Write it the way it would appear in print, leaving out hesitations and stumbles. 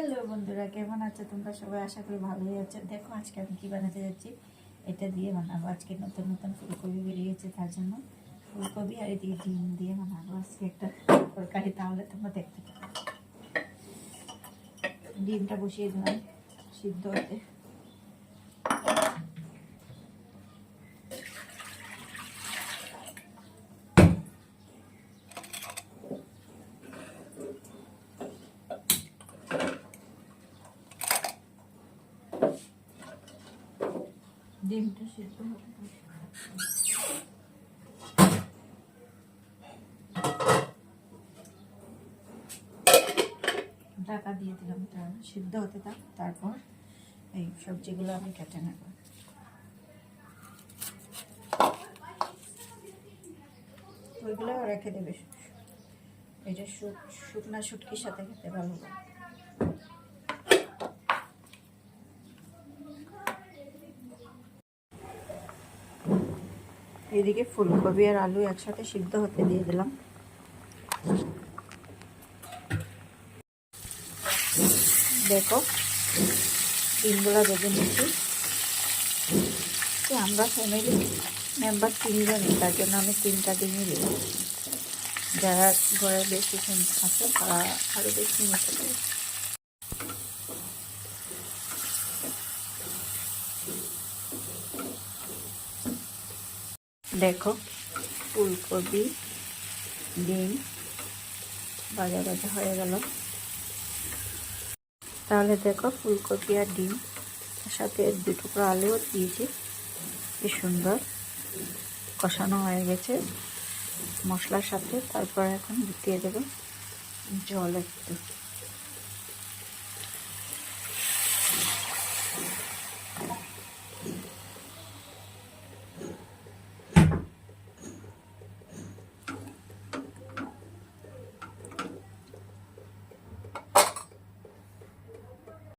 Hello বন্ধুরা, কেমন আছো তোমরা সবাই? আশা করি ভালোই আছো। দেখো আজকে আমি কী বানাতে যাচ্ছি, এটা দিয়ে বানাবো। আজকে নতুন নতুন ফুলকপি বেরিয়েছে, তার জন্য ফুলকপি আর এদিকে ডিম দিয়ে বানাবো আজকে একটা তরকারি। তাহলে তোমরা দেখতে পাবে। ডিমটা বসিয়ে দিলাম সিদ্ধ হতে। ডিমটা সিদ্ধ হতে ঢাকা দিয়ে দিলাম, সিদ্ধ হতে থাক। তারপর এই সবজিগুলো আমি কেটে নেব। ওইগুলো রেখে দেবে, এটা শুকনা শুটকির সাথে খেতে ভালো লাগে। এদিকে ফুলকপি আর আলু একসাথে সিদ্ধ হতে দিয়ে দিলাম। দেখো ডিমগুলো বেজে নিচ্ছি। আমরা ফ্যামিলি মেম্বার 3 জনই, তার জন্য আমি 3টা ডিমই দিই। যারা ঘরে বেশি আছে তারা আরও বেশি নিতে পারে। দেখো ফুলকপি ডিম ভাজা ভাজা হয়ে গেল। তাহলে দেখো ফুলকপি আর ডিম সাথে 2 টুকরো আলুও দিয়েছি, কি সুন্দর কষানো হয়ে গেছে মশলার সাথে। তারপর এখন দিয়ে দেবো জল একটু।